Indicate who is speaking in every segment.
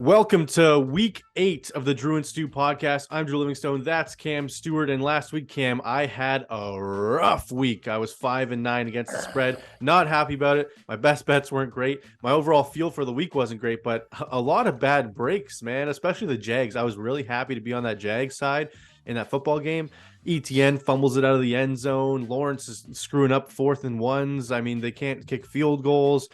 Speaker 1: Welcome to week 8 of the Drew and Stu podcast. I'm Drew Livingstone. That's Cam Stewart. And last week, Cam, I had a rough week. I was 5-9 against the spread. Not happy about it. My best bets weren't great. My overall feel for the week wasn't great, but a lot of bad breaks, man, especially the Jags. I was really happy to be on that Jags side in that football game. ETN fumbles it out of the end zone. Lawrence is screwing up 4th and 1s. I mean, they can't kick field goals.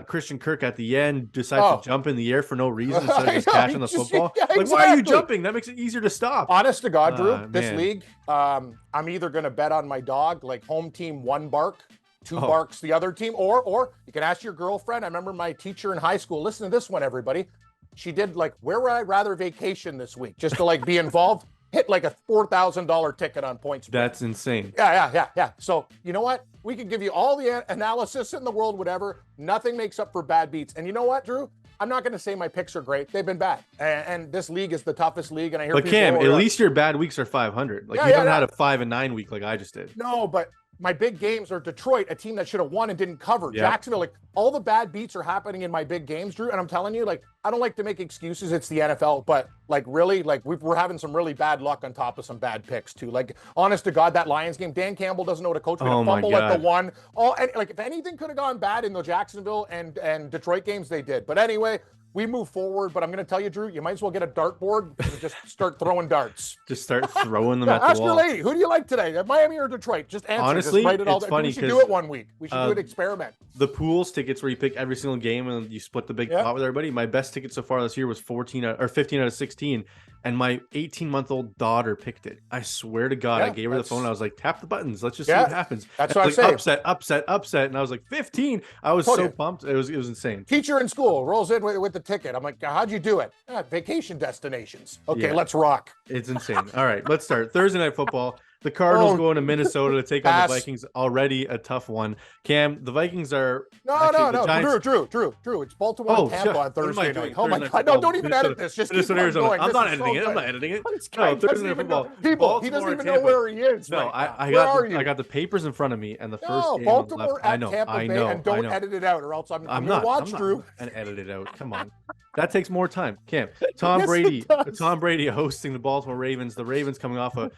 Speaker 1: Christian Kirk at the end decides to jump in the air for no reason instead of just catching the football.
Speaker 2: Yeah,
Speaker 1: like, why are you jumping? That makes it easier to stop.
Speaker 2: Honest to God, Drew, this league, I'm either going to bet on my dog, like home team 1 bark, 2 barks the other team, or you can ask your girlfriend. I remember my teacher in high school. Listen to this one, everybody. She did like, where would I rather vacation this week? Just to like be involved. Hit like a $4,000 ticket on points.
Speaker 1: That's insane.
Speaker 2: Yeah. So you know what? We can give you all the analysis in the world, whatever. Nothing makes up for bad beats. And you know what, Drew? I'm not going to say my picks are great. They've been bad. And this league is the toughest league. And I hear
Speaker 1: But Cam, at least your bad weeks are 500. Like you haven't had a 5-9 week like I just did.
Speaker 2: No, but my big games are Detroit, a team that should have won and didn't cover. Yeah. Jacksonville, like all the bad beats are happening in my big games, Drew. And I'm telling you, like, I don't like to make excuses. It's the NFL, but like really, like we're having some really bad luck on top of some bad picks too. Like, honest to God, that Lions game, Dan Campbell doesn't know how to coach. We fumble at the 1. And like if anything could have gone bad in the Jacksonville and Detroit games, they did. But anyway, we move forward, but I'm going to tell you, Drew, you might as well get a dartboard and just start throwing darts.
Speaker 1: Just start throwing them at the
Speaker 2: Ask
Speaker 1: wall.
Speaker 2: Your lady, who do you like today, Miami or Detroit? Just answer.
Speaker 1: Honestly,
Speaker 2: just write it all down.
Speaker 1: funny
Speaker 2: we should do it one week. We should do an experiment.
Speaker 1: The pools tickets where you pick every single game and you split the big pot with everybody. My best ticket so far this year was 15 out of 16. And my 18-month-old daughter picked it. I swear to God, I gave her the phone. And I was like, tap the buttons. Let's just see what happens.
Speaker 2: That's what I'm
Speaker 1: saying. Upset. And I was like, 15. I was so pumped. It was insane.
Speaker 2: Teacher in school rolls in with the ticket. I'm like, how'd you do it? Vacation destinations. Okay, let's rock.
Speaker 1: It's insane. All right, let's start. Thursday Night Football. The Cardinals going to Minnesota to take on the Vikings. Already a tough one. Cam, the Vikings are
Speaker 2: no. Giants... Drew. It's Baltimore and Tampa on Thursday night. Oh my God! No, don't even edit this. Just keep on going.
Speaker 1: I'm not editing it. I'm not editing it. No, Thursday Night Football.
Speaker 2: People, he doesn't even know where he is.
Speaker 1: No, I got the papers in front of me, and the first game
Speaker 2: Baltimore at Tampa Bay, and don't edit it out, or else I'm going to watch Drew
Speaker 1: and edit it out. Come on. That takes more time. Cam, Tom Brady hosting the Baltimore Ravens. The Ravens coming off a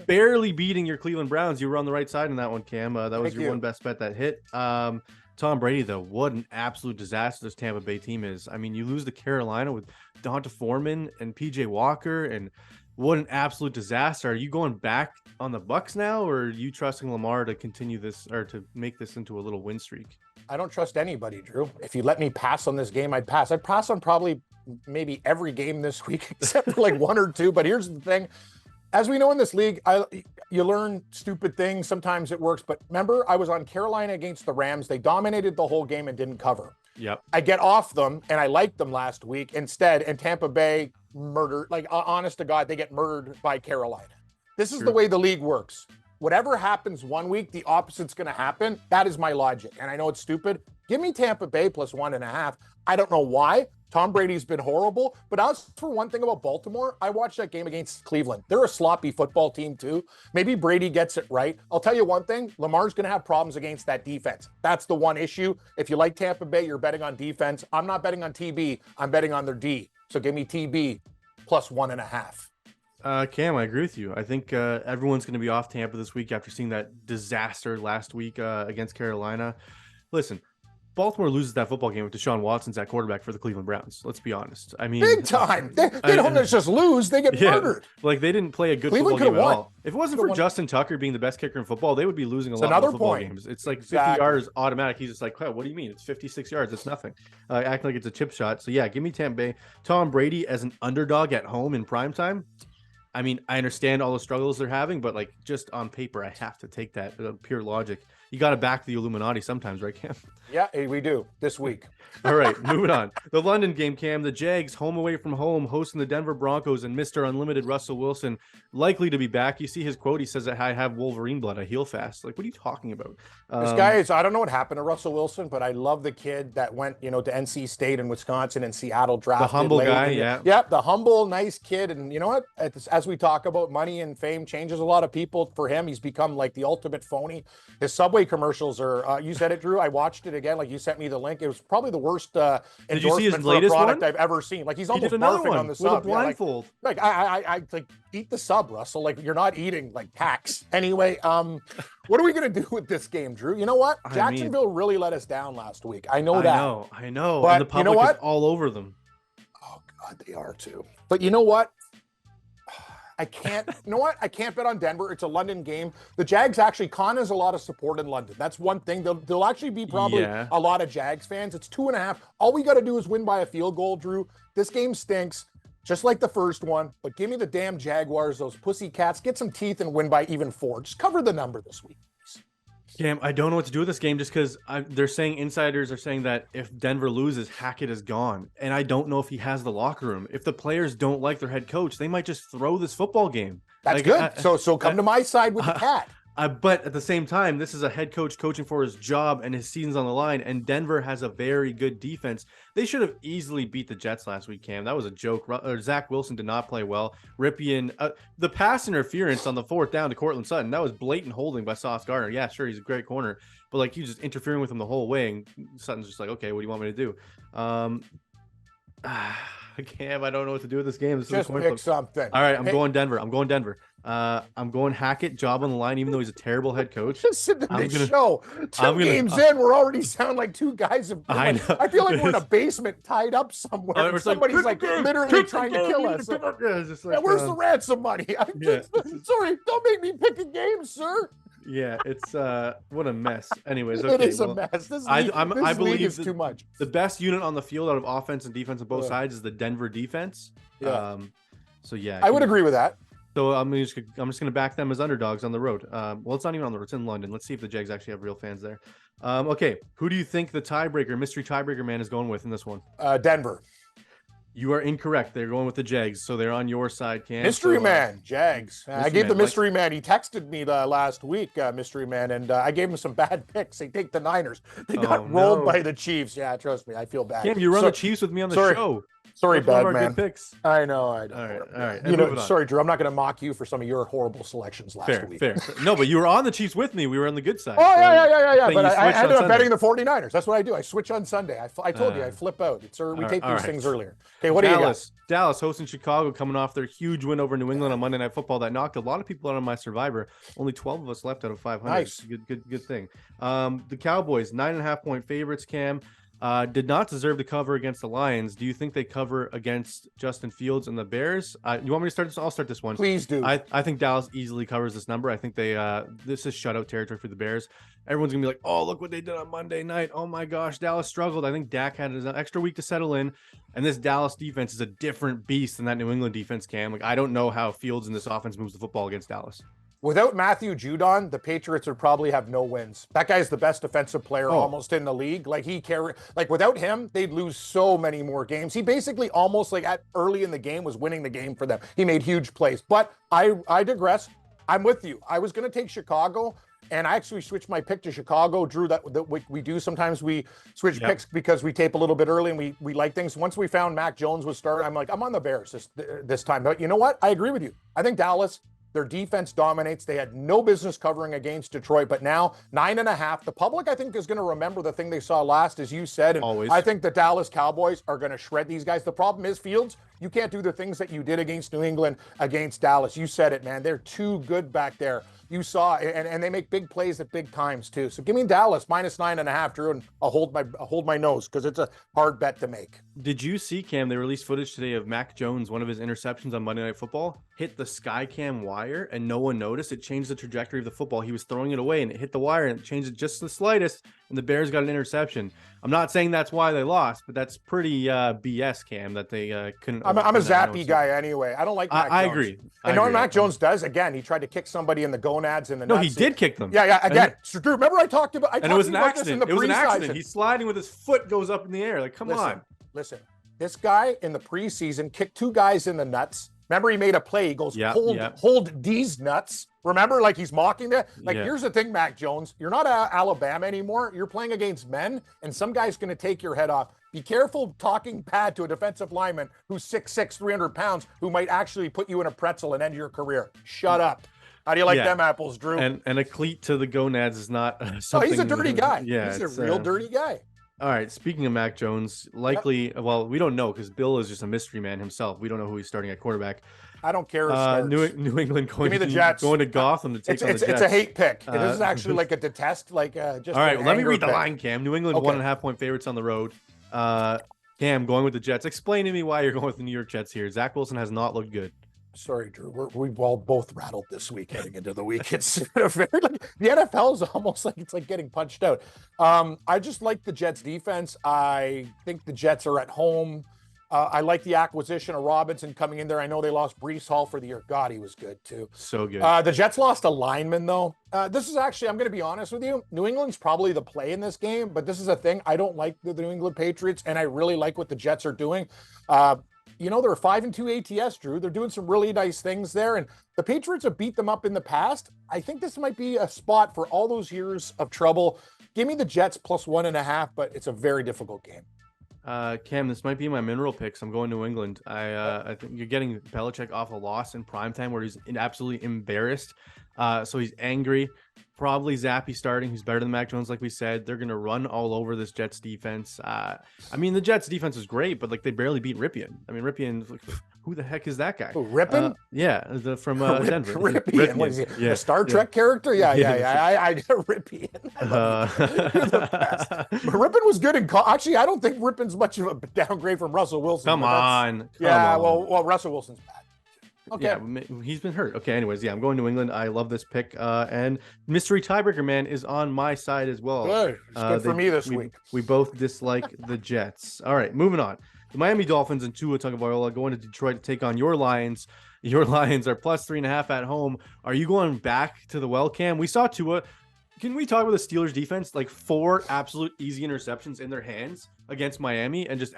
Speaker 1: barely beating your Cleveland Browns. You were on the right side in that one, Cam. That was your one best bet that hit. Tom Brady, though, what an absolute disaster this Tampa Bay team is. I mean, you lose to Carolina with Donta Foreman and PJ Walker, and what an absolute disaster. Are you going back on the Bucs now, or are you trusting Lamar to continue this or to make this into a little win streak?
Speaker 2: I don't trust anybody, Drew. If you let me pass on this game, I'd pass. I'd pass on probably maybe every game this week except for like 1 or 2. But here's the thing. As we know in this league, you learn stupid things. Sometimes it works. But remember, I was on Carolina against the Rams. They dominated the whole game and didn't cover.
Speaker 1: Yep.
Speaker 2: I get off them, and I liked them last week instead. And Tampa Bay murdered, like honest to God, they get murdered by Carolina. This is the way the league works. Whatever happens one week, the opposite's going to happen. That is my logic. And I know it's stupid. Give me Tampa Bay plus 1.5. I don't know why. Tom Brady's been horrible. But as for one thing about Baltimore, I watched that game against Cleveland. They're a sloppy football team too. Maybe Brady gets it right. I'll tell you one thing. Lamar's going to have problems against that defense. That's the one issue. If you like Tampa Bay, you're betting on defense. I'm not betting on TB. I'm betting on their D. So give me TB plus 1.5.
Speaker 1: Cam, I agree with you. I think everyone's going to be off Tampa this week after seeing that disaster last week against Carolina. Listen, Baltimore loses that football game with Deshaun Watson's at quarterback for the Cleveland Browns. Let's be honest. I mean,
Speaker 2: big time. They don't just lose; they get murdered.
Speaker 1: Like they didn't play a good football game at all. If it wasn't for Justin Tucker being the best kicker in football, they would be losing a lot of football games. It's like 50 yards automatic. He's just like, what do you mean? It's 56 yards. It's nothing. Acting like it's a chip shot. So yeah, give me Tampa Bay. Tom Brady as an underdog at home in primetime. I mean, I understand all the struggles they're having, but like just on paper, I have to take that pure logic. You got to back the Illuminati sometimes, right, Cam?
Speaker 2: Yeah, we do this week.
Speaker 1: All right, moving on. The London game, Cam. The Jags, home away from home, hosting the Denver Broncos, and Mr. Unlimited Russell Wilson likely to be back. You see his quote. He says that I have Wolverine blood. I heal fast. Like, what are you talking about?
Speaker 2: This guy is, I don't know what happened to Russell Wilson, but I love the kid that went, to NC State and Wisconsin and Seattle drafted.
Speaker 1: The humble guy, yeah.
Speaker 2: Yeah, the humble, nice kid. And you know what? As we talk about money and fame changes a lot of people, for him, he's become like the ultimate phony. His Subway Subway commercials are, you said it, Drew. I watched it again. Like, you sent me the link. It was probably the worst
Speaker 1: Did you see his
Speaker 2: endorsement for a
Speaker 1: latest
Speaker 2: product
Speaker 1: one?
Speaker 2: I've ever seen. Like, he's
Speaker 1: He
Speaker 2: almost
Speaker 1: did another
Speaker 2: barfing
Speaker 1: one
Speaker 2: on the
Speaker 1: with
Speaker 2: sub.
Speaker 1: a blindfold.
Speaker 2: Yeah, like I like, eat the sub, Russell. Like, you're not eating like hacks. Anyway, what are we going to do with this game, Drew? You know what? Jacksonville really let us down last week. I know that.
Speaker 1: I know.
Speaker 2: But
Speaker 1: and the public
Speaker 2: you know what?
Speaker 1: is all over them.
Speaker 2: Oh, God, they are too. But you know what? I can't, you know what? I can't bet on Denver. It's a London game. The Jags actually, Con has a lot of support in London. That's one thing. There'll actually be probably a lot of Jags fans. It's 2.5. All we got to do is win by a field goal, Drew. This game stinks, just like the first one. But give me the damn Jaguars, those pussy cats. Get some teeth and win by even 4. Just cover the number this week.
Speaker 1: Cam, I don't know what to do with this game just because they're saying insiders are saying that if Denver loses, Hackett is gone. And I don't know if he has the locker room. If the players don't like their head coach, they might just throw this football game.
Speaker 2: That's good. So come to my side with the cat.
Speaker 1: But at the same time, this is a head coach coaching for his job and his season's on the line. And Denver has a very good defense. They should have easily beat the Jets last week, Cam. That was a joke. Zach Wilson did not play well. Ripien, the pass interference on the 4th down to Cortland Sutton, that was blatant holding by Sauce Gardner. Yeah, sure, he's a great corner. But like, he's just interfering with him the whole way. And Sutton's just like, okay, what do you want me to do? Cam, I don't know what to do with this game. This
Speaker 2: just
Speaker 1: is a
Speaker 2: pick something.
Speaker 1: All right, I'm going Denver. I'm going Hackett, job on the line, even though he's a terrible head coach.
Speaker 2: Listen to this show. 2 games in, we're already sound like two guys. I feel like we're in a basement tied up somewhere. Somebody's like literally trying to kill us. Where's the ransom money? Sorry, don't make me pick a game, sir.
Speaker 1: Yeah, it's what a mess. Anyways,
Speaker 2: okay, it is a mess. I
Speaker 1: believe
Speaker 2: is too much.
Speaker 1: The best unit on the field out of offense and defense on both sides is the Denver defense.
Speaker 2: Yeah.
Speaker 1: So yeah,
Speaker 2: I would agree with that.
Speaker 1: So I'm just gonna back them as underdogs on the road. Well, it's not even on the road; it's in London. Let's see if the Jags actually have real fans there. Okay, who do you think the mystery tiebreaker man is going with in this one?
Speaker 2: Denver.
Speaker 1: You are incorrect. They're going with the Jags, so they're on your side, Cam.
Speaker 2: Mystery man, Jags. I gave the mystery man. He texted me last week, mystery man, and I gave him some bad picks. They take the Niners. They got rolled by the Chiefs. Yeah, trust me, I feel bad.
Speaker 1: Cam, you run the Chiefs with me on the show.
Speaker 2: Sorry, bad man.
Speaker 1: Good picks.
Speaker 2: I know.
Speaker 1: All right.
Speaker 2: You know, sorry, Drew. I'm not going to mock you for some of your horrible selections last week.
Speaker 1: Fair. No, but you were on the Chiefs with me. We were on the good side.
Speaker 2: Oh, yeah. But I ended up betting the 49ers. That's what I do. I switch on Sunday. I told you I flip out. We tape these things earlier. Okay, what do you got?
Speaker 1: Dallas hosting Chicago, coming off their huge win over New England on Monday Night Football that knocked a lot of people out on my Survivor. Only 12 of us left out of 500.
Speaker 2: Nice.
Speaker 1: Good thing. The Cowboys, 9.5-point favorites, Cam. Did not deserve to cover against the Lions. Do you think they cover against Justin Fields and the Bears? You want me to start this? I'll start this one.
Speaker 2: Please do.
Speaker 1: I think Dallas easily covers this number. I think this is shutout territory for the Bears. Everyone's gonna be like, oh, look what they did on Monday night. Oh my gosh, Dallas struggled. I think Dak had an extra week to settle in, and this Dallas defense is a different beast than that New England defense, Cam. Like, I don't know how Fields in this offense moves the football against Dallas.
Speaker 2: Without Matthew Judon, the Patriots would probably have no wins. That guy's the best defensive player almost in the league. Like, without him, they'd lose so many more games. He basically almost early in the game was winning the game for them. He made huge plays. But I digress. I'm with you. I was going to take Chicago, and I actually switched my pick to Chicago. Drew, that we do sometimes. We switch picks because we tape a little bit early and we like things. Once we found Mac Jones was starting, I'm like, I'm on the Bears this time. But you know what? I agree with you. I think Dallas, their defense dominates. They had no business covering against Detroit, but now 9.5. The public, I think, is going to remember the thing they saw last, as you said. And
Speaker 1: always.
Speaker 2: I think the Dallas Cowboys are going to shred these guys. The problem is, Fields, you can't do the things that you did against New England against Dallas. You said it, man. They're too good back there. You saw, and they make big plays at big times too. So give me Dallas minus 9.5, Drew, and I'll hold my nose because it's a hard bet to make.
Speaker 1: Did you see, Cam? They released footage today of Mac Jones. One of his interceptions on Monday Night Football hit the Skycam wire, and no one noticed. It changed the trajectory of the football. He was throwing it away, and it hit the wire, and it changed it just the slightest. And the Bears got an interception. I'm not saying that's why they lost, but that's pretty BS, Cam, that they couldn't.
Speaker 2: I'm a zappy guy anyway. I don't like Mac Jones.
Speaker 1: I agree.
Speaker 2: And knowing Mac Jones does, again, he tried to kick somebody in the gonads and the nuts.
Speaker 1: No, he did kick them.
Speaker 2: Yeah, again. Drew, remember I talked about
Speaker 1: it was an accident. It was an accident. He's sliding with his foot goes up in the air. Like, come on.
Speaker 2: Listen, this guy in the preseason kicked 2 guys in the nuts. Remember, he made a play. He goes, hold these nuts. Remember, like he's mocking that. Like, here's the thing, Mac Jones. You're not Alabama anymore. You're playing against men, and some guy's going to take your head off. Be careful talking bad to a defensive lineman who's 6'6", 300 pounds, who might actually put you in a pretzel and end your career. Shut up. How do you like
Speaker 1: Yeah.
Speaker 2: them apples, Drew?
Speaker 1: And a cleat to the gonads is not
Speaker 2: Oh,
Speaker 1: something.
Speaker 2: he's a dirty guy.
Speaker 1: Yeah,
Speaker 2: He's a real dirty guy.
Speaker 1: All right. Speaking of Mac Jones, likely, well, we don't know because Bill is just a mystery man himself. We don't know who he's starting at quarterback.
Speaker 2: I don't care who starts.
Speaker 1: New England
Speaker 2: Give me the Jets.
Speaker 1: going to Gotham to take on the Jets.
Speaker 2: It's a hate pick. It is actually like a detest, like just.
Speaker 1: All right, let me read
Speaker 2: pick.
Speaker 1: the line, Cam. New England 1.5 point favorites on the road. Cam going with the Jets. Explain to me why you're going with the New York Jets here. Zach Wilson has not looked good.
Speaker 2: Sorry, Drew. We've all both rattled this week heading into the week. It's very like, the NFL is almost like it's like getting punched out. I just like the Jets defense. I think the Jets are at home. I like the acquisition of Robinson coming in there. I know they lost Breece Hall for the year. God, he was good too.
Speaker 1: So good.
Speaker 2: The Jets lost a lineman though. This is actually, I'm going to be honest with you. New England's probably the play in this game, but this is a thing. I don't like the New England Patriots, and I really like what the Jets are doing. You know, they're 5-2 ATS, Drew. They're doing some really nice things there, and the Patriots have beat them up in the past. I think this might be a spot for all those years of trouble. Give me the Jets plus 1.5, but it's a very difficult game.
Speaker 1: Cam, this might be my mineral picks. I'm going New England. I think you're getting Belichick off a loss in primetime where he's absolutely embarrassed. So he's angry. Probably Zappy starting. He's better than Mac Jones, like we said. They're going to run all over this Jets defense. I mean, the Jets defense is great, but like they barely beat Ripien. I mean, Ripien, like, who the heck is that guy?
Speaker 2: Who, Ripien?
Speaker 1: Yeah, from Denver.
Speaker 2: Ripien. What is he? Yeah. A Star Trek character? Yeah. I Ripien. Ripien was good in actually, I don't think Ripien's much of a downgrade from Russell Wilson.
Speaker 1: Come on.
Speaker 2: Well, Russell Wilson's bad. Okay.
Speaker 1: Yeah, he's been hurt. Okay, anyways, yeah, I'm going New England. I love this pick. And mystery tiebreaker man is on my side as well.
Speaker 2: Good. It's good for me this week.
Speaker 1: We both dislike the Jets. All right, moving on. The Miami Dolphins and Tua Tagovailoa going to Detroit to take on your Lions. Your Lions are plus 3.5 at home. Are you going back to the well, Cam? We saw Tua. Can we talk about the Steelers defense? Like 4 absolute easy interceptions in their hands against Miami and just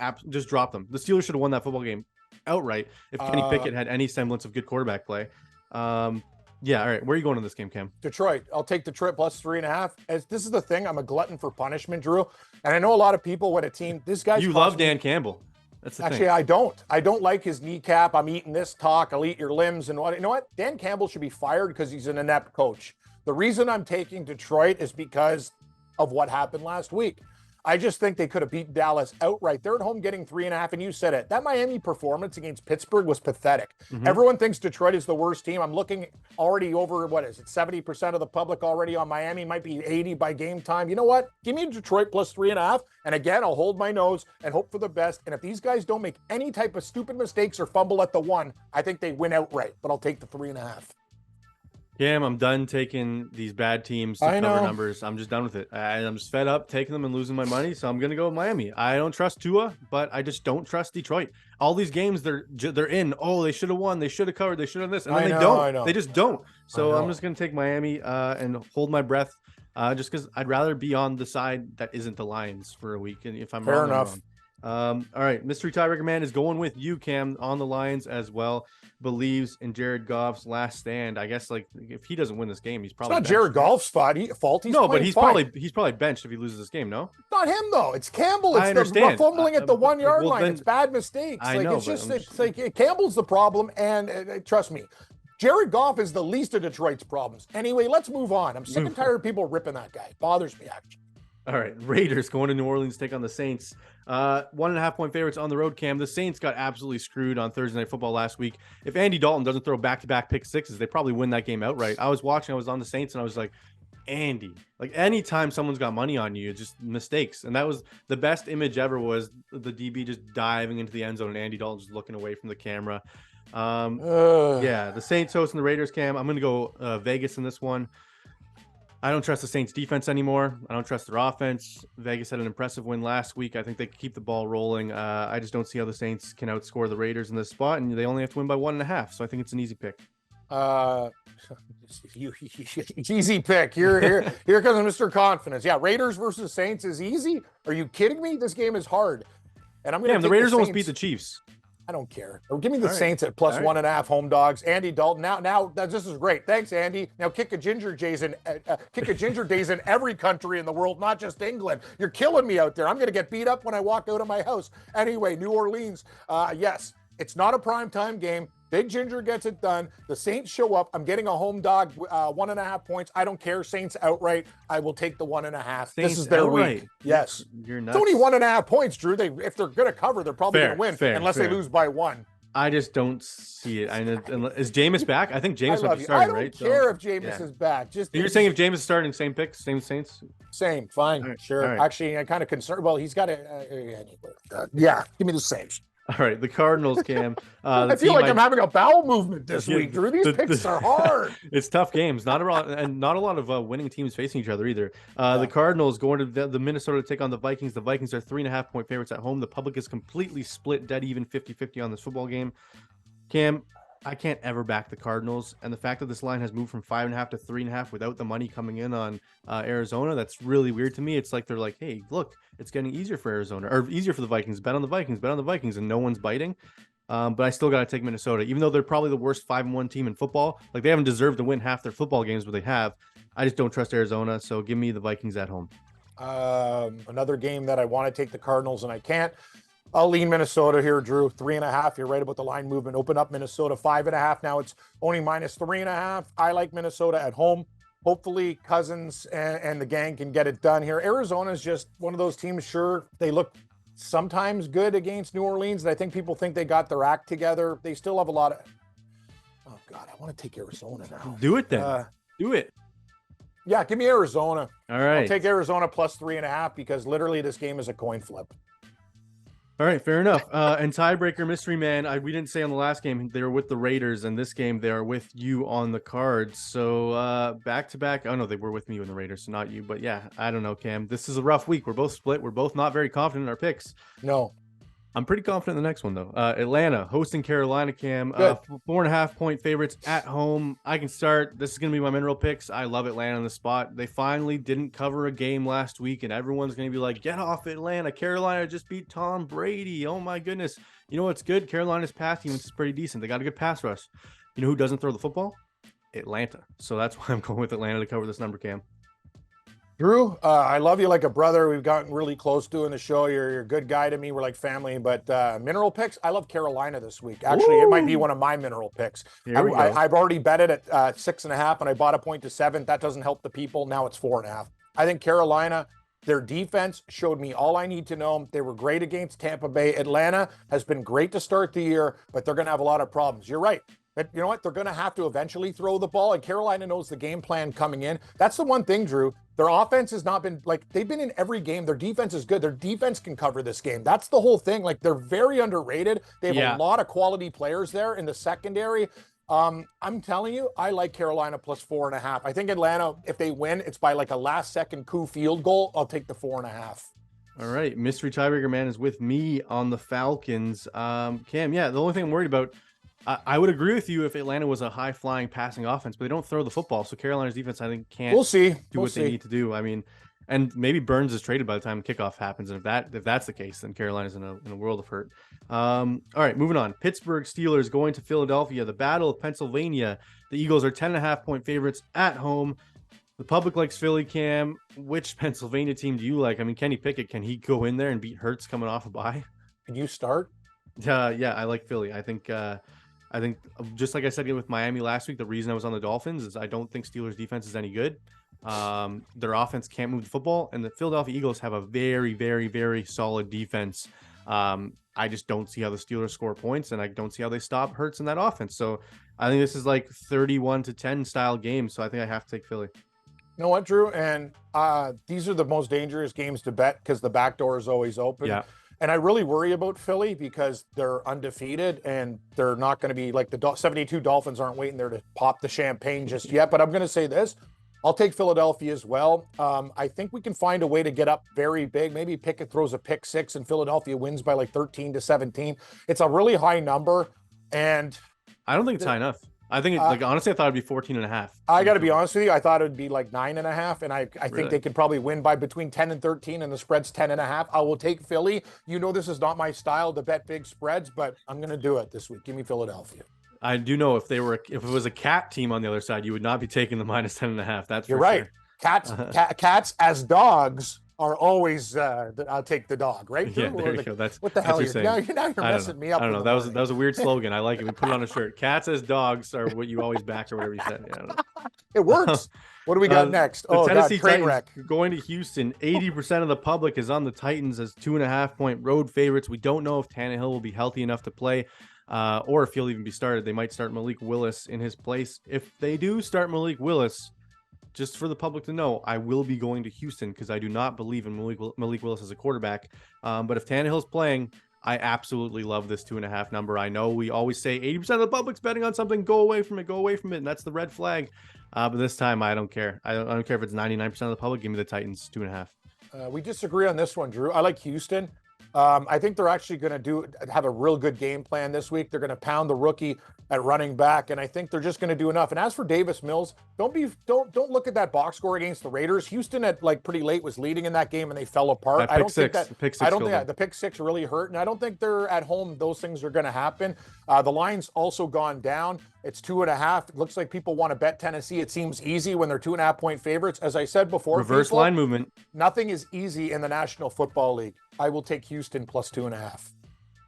Speaker 1: drop them. The Steelers should have won that football game outright if Kenny Pickett had any semblance of good quarterback play. Yeah, all right. Where are you going in this game, Cam?
Speaker 2: Detroit. I'll take Detroit plus 3.5. As this is the thing, I'm a glutton for punishment, Drew. And I know a lot of people when a team, this guy's
Speaker 1: you love Dan Campbell. That's the
Speaker 2: actually
Speaker 1: thing.
Speaker 2: I don't. I don't like his kneecap. I'm eating this talk. I'll eat your limbs and what. You know what? Dan Campbell should be fired because he's an inept coach. The reason I'm taking Detroit is because of what happened last week. I just think they could have beaten Dallas outright. They're at home getting 3.5, and you said it. That Miami performance against Pittsburgh was pathetic. Mm-hmm. Everyone thinks Detroit is the worst team. I'm looking already over, 70% of the public already on Miami, might be 80 by game time. You know what? Give me Detroit plus 3.5, and again, I'll hold my nose and hope for the best. And if these guys don't make any type of stupid mistakes or fumble at the 1, I think they win outright, but I'll take the 3.5.
Speaker 1: Cam, I'm done taking these bad teams to cover numbers. I'm just done with it. I'm just fed up taking them and losing my money. So I'm going to go with Miami. I don't trust Tua, but I just don't trust Detroit. All these games they're in. Oh, they should have won. They should have covered. They should have this. And then they don't. They just don't. So I'm just going to take Miami and hold my breath just because I'd rather be on the side that isn't the Lions for a week. And if I'm
Speaker 2: Fair enough.
Speaker 1: All right. Mystery tiebreaker man is going with you, Cam, on the Lions as well. Believes in Jared Goff's last stand. I guess like if he doesn't win this game, he's probably
Speaker 2: it's not Jared Goff's fault. He's
Speaker 1: but he's probably benched if he loses this game. No,
Speaker 2: not him though. It's Campbell. It's the fumbling at the 1 yard line. It's bad mistakes. It's like Campbell's the problem. And trust me, Jared Goff is the least of Detroit's problems. Anyway, let's move on. I'm sick and tired of people ripping that guy. It bothers me actually.
Speaker 1: All right, Raiders going to New Orleans to take on the Saints. 1.5 point favorites on the road, Cam. The Saints got absolutely screwed on Thursday Night Football last week. If Andy Dalton doesn't throw back-to-back pick sixes, they probably win that game outright. I was on the Saints, and I was like, Andy. Like, anytime someone's got money on you, it's just mistakes. And that was the best image ever was the DB just diving into the end zone and Andy Dalton just looking away from the camera. Yeah, the Saints hosting the Raiders, Cam. I'm going to go Vegas in this one. I don't trust the Saints defense anymore. I don't trust their offense. Vegas had an impressive win last week. I think they can keep the ball rolling. I just don't see how the Saints can outscore the Raiders in this spot, and they only have to win by 1.5. So I think it's an easy pick.
Speaker 2: Easy pick. Here comes Mr. Confidence. Yeah, Raiders versus Saints is easy. Are you kidding me? This game is hard. And I'm going to
Speaker 1: the Raiders almost beat the Chiefs.
Speaker 2: I don't care. Give me the Saints at plus 1.5 home dogs. Andy Dalton. Now this is great. Thanks, Andy. Now kick a ginger days in every country in the world, not just England. You're killing me out there. I'm going to get beat up when I walk out of my house. Anyway, New Orleans. Yes, it's not a primetime game. Big Ginger gets it done. The Saints show up. I'm getting a home dog, 1.5 points. I don't care. Saints outright. I will take the 1.5. This is their
Speaker 1: outright.
Speaker 2: week. Yes.
Speaker 1: You're nuts.
Speaker 2: It's only 1.5 points, Drew. If they're going to cover, they're probably going to win unless they lose by 1.
Speaker 1: I just don't see it. Is Jameis back? I think Jameis might be starting, right?
Speaker 2: I don't care if Jameis is back.
Speaker 1: You're saying if Jameis is starting, same picks, same Saints?
Speaker 2: Same, fine,
Speaker 1: right,
Speaker 2: sure.
Speaker 1: right.
Speaker 2: Actually, I'm kind of concerned. Well, he's got give me the Saints.
Speaker 1: All right, the Cardinals, Cam.
Speaker 2: I feel like I'm having a bowel movement this week, Drew. These picks are hard.
Speaker 1: It's tough games. Not a lot of winning teams facing each other either. The Cardinals going to the Minnesota to take on the Vikings. The Vikings are 3.5-point favorites at home. The public is completely split, dead even 50-50 on this football game. Cam, I can't ever back the Cardinals, and the fact that this line has moved from 5.5 to 3.5 without the money coming in on Arizona, that's really weird to me. It's like they're like, hey, look, it's getting easier for Arizona, or easier for the Vikings. Bet on the Vikings, and no one's biting. But I still got to take Minnesota, even though they're probably the worst 5-1 team in football. Like, they haven't deserved to win half their football games, but they have. I just don't trust Arizona, so give me the Vikings at home.
Speaker 2: Another game that I want to take the Cardinals, and I can't. I'll lean Minnesota here, Drew. 3.5. You're right about the line movement. Open up Minnesota 5.5. Now it's only -3.5. I like Minnesota at home. Hopefully Cousins and the gang can get it done here. Arizona is just one of those teams. Sure, they look sometimes good against New Orleans, and I think people think they got their act together. They still have a lot of. Oh God, I want to take Arizona now.
Speaker 1: Do it then. Do it.
Speaker 2: Yeah, give me Arizona.
Speaker 1: All right.
Speaker 2: I'll take Arizona +3.5 because literally this game is a coin flip.
Speaker 1: All right, fair enough. And tiebreaker mystery man, we didn't say on the last game they were with the Raiders, and this game they are with you on the Cards. So back to back. Oh no, they were with me in the Raiders, so not you. But yeah, I don't know, Cam. This is a rough week. We're both split. We're both not very confident in our picks.
Speaker 2: No.
Speaker 1: I'm pretty confident in the next one though. Atlanta hosting Carolina, Cam. 4.5-point favorites at home. I can start. This is gonna be my mineral picks. I love Atlanta on the spot. They finally didn't cover a game last week, and everyone's gonna be like, "Get off Atlanta! Carolina just beat Tom Brady. Oh my goodness!" You know what's good? Carolina's pass team is pretty decent. They got a good pass rush. You know who doesn't throw the football? Atlanta. So that's why I'm going with Atlanta to cover this number, Cam.
Speaker 2: Drew, I love you like a brother. We've gotten really close doing the show. You're a good guy to me. We're like family. But mineral picks, I love Carolina this week. Actually, It might be one of my mineral picks. I've already bet it at 6.5, and I bought a point to 7. That doesn't help the people. Now it's 4.5. I think Carolina, their defense showed me all I need to know. They were great against Tampa Bay. Atlanta has been great to start the year, but they're going to have a lot of problems. You're right. But you know what? They're going to have to eventually throw the ball, and Carolina knows the game plan coming in. That's the one thing, Drew. Their offense has not been like they've been in every game. Their defense is good. Their defense can cover this game. That's the whole thing. Like they're very underrated. They have a lot of quality players there in the secondary. I'm telling you, I like Carolina +4.5. I think Atlanta, if they win, it's by like a last-second coup field goal. I'll take the 4.5.
Speaker 1: All right, mystery tiebreaker man is with me on the Falcons. Cam, yeah, the only thing I'm worried about. I would agree with you if Atlanta was a high-flying passing offense, but they don't throw the football. So Carolina's defense, I think, can't do what they need to do. I mean, and maybe Burns is traded by the time kickoff happens. And if that's the case, then Carolina's in a world of hurt. All right, moving on. Pittsburgh Steelers going to Philadelphia. The Battle of Pennsylvania. The Eagles are 10.5-point favorites at home. The public likes Philly, Cam. Which Pennsylvania team do you like? I mean, Kenny Pickett, can he go in there and beat Hurts coming off a bye?
Speaker 2: Can you start?
Speaker 1: Yeah, I like Philly. I think just like I said with Miami last week, the reason I was on the Dolphins is I don't think Steelers defense is any good. Their offense can't move the football, and the Philadelphia Eagles have a very, very, very solid defense. I just don't see how the Steelers score points, and I don't see how they stop Hurts in that offense. So I think this is like 31-10 style game. So I think I have to take Philly.
Speaker 2: You know what, Drew? And these are the most dangerous games to bet because the back door is always open.
Speaker 1: Yeah.
Speaker 2: And I really worry about Philly because they're undefeated and they're not going to be like the 72 Dolphins aren't waiting there to pop the champagne just yet. But I'm going to say this. I'll take Philadelphia as well. I think we can find a way to get up very big. Maybe Pickett throws a pick 6 and Philadelphia wins by like 13-17. It's a really high number. And
Speaker 1: I don't think it's high enough. I think honestly, I thought it'd be 14.5.
Speaker 2: I got to be honest with you. I thought it would be like 9.5. And I think they could probably win by between 10 and 13 and the spread's 10.5. I will take Philly. You know, this is not my style to bet big spreads, but I'm going to do it this week. Give me Philadelphia.
Speaker 1: I do know if it was a cat team on the other side, you would not be taking the -10.5. That's
Speaker 2: You're
Speaker 1: for
Speaker 2: right.
Speaker 1: Sure.
Speaker 2: Cats as dogs are always I'll take the dog, right?
Speaker 1: Yeah,
Speaker 2: Drew?
Speaker 1: there you go. That's
Speaker 2: what the hell
Speaker 1: what
Speaker 2: you're
Speaker 1: you're saying.
Speaker 2: now you're messing me up.
Speaker 1: I don't
Speaker 2: in
Speaker 1: know.
Speaker 2: the
Speaker 1: That
Speaker 2: morning.
Speaker 1: was a weird slogan. I like it. We put it on a shirt. Cats as dogs are what you always back or whatever you said. Yeah, I don't know.
Speaker 2: It works. What do we got next?
Speaker 1: The
Speaker 2: Oh
Speaker 1: Tennessee
Speaker 2: God, train
Speaker 1: Titans
Speaker 2: wreck.
Speaker 1: going to Houston. 80% of the public is on the Titans as 2.5-point road favorites. We don't know if Tannehill will be healthy enough to play, or if he'll even be started. They might start Malik Willis in his place. If they do start Malik Willis, just for the public to know, I will be going to Houston because I do not believe in Malik Willis as a quarterback. But if Tannehill's playing, I absolutely love this 2.5 number. I know we always say 80% of the public's betting on something. Go away from it. Go away from it. And that's the red flag. But this time, I don't care. I don't care if it's 99% of the public. Give me the Titans 2.5.
Speaker 2: We disagree on this one, Drew. I like Houston. I think they're actually going to have a real good game plan this week. They're going to pound the rookie at running back, and I think they're just going to do enough. And as for Davis Mills, don't look at that box score against the Raiders. Houston at pretty late was leading in that game, and they fell apart.
Speaker 1: I don't think the
Speaker 2: pick six really hurt, and I don't think they're at home. Those things are going to happen. The line's also gone down. It's 2.5. It looks like people want to bet Tennessee. It seems easy when they're 2.5-point favorites. As I said before,
Speaker 1: reverse line movement.
Speaker 2: Nothing is easy in the National Football League. I will take Houston plus 2.5.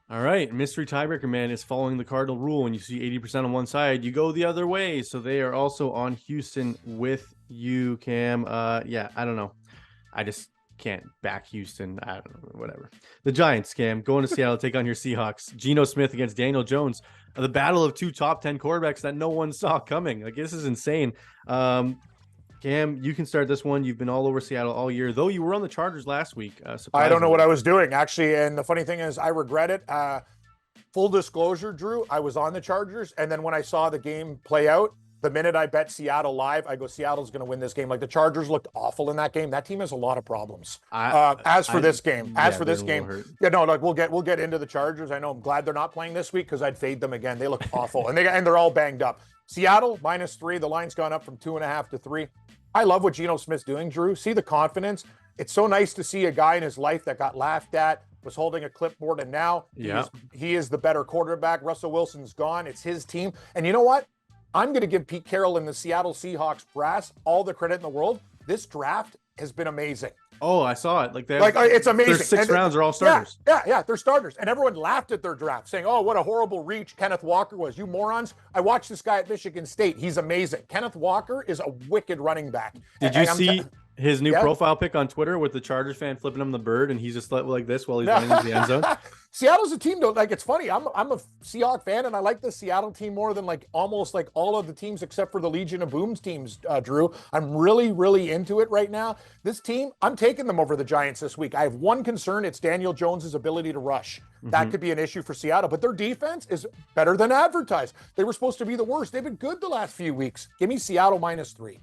Speaker 1: All right. Mystery tiebreaker man is following the Cardinal rule. When you see 80% on one side, you go the other way. So they are also on Houston with you, Cam. Yeah, I don't know. I just can't back Houston. I don't know, whatever. The Giants, Cam, going to Seattle, take on your Seahawks. Geno Smith against Daniel Jones. The battle of two top 10 quarterbacks that no one saw coming. Like, this is insane. Cam, you can start this one. You've been all over Seattle all year, though you were on the Chargers last week.
Speaker 2: I don't know what I was doing, actually. And the funny thing is, I regret it. Full disclosure, Drew, I was on the Chargers. And then when I saw the game play out, the minute I bet Seattle live, I go, Seattle's going to win this game. Like, the Chargers looked awful in that game. That team has a lot of problems. As for this game, we'll get into the Chargers. I know I'm glad they're not playing this week because I'd fade them again. They look awful, and they're all banged up. Seattle -3. The line's gone up from 2.5 to 3. I love what Geno Smith's doing, Drew. See the confidence. It's so nice to see a guy in his life that got laughed at, was holding a clipboard, and now he is the better quarterback. Russell Wilson's gone. It's his team. And you know what? I'm going to give Pete Carroll and the Seattle Seahawks brass all the credit in the world. This draft has been amazing.
Speaker 1: Oh, I saw it.
Speaker 2: It's amazing.
Speaker 1: Their 6 rounds are all starters.
Speaker 2: Yeah, they're starters. And everyone laughed at their draft, saying, oh, what a horrible reach Kenneth Walker was. You morons. I watched this guy at Michigan State. He's amazing. Kenneth Walker is a wicked running back.
Speaker 1: Did you see his new profile pic on Twitter with the Chargers fan flipping him the bird, and he's just like this while he's running into the end zone?
Speaker 2: Seattle's a team, though. Like, it's funny. I'm a Seahawks fan, and I like the Seattle team more than almost all of the teams except for the Legion of Booms teams, Drew. I'm really, really into it right now. This team, I'm taking them over the Giants this week. I have one concern. It's Daniel Jones's ability to rush. That could be an issue for Seattle, but their defense is better than advertised. They were supposed to be the worst. They've been good the last few weeks. Give me Seattle -3.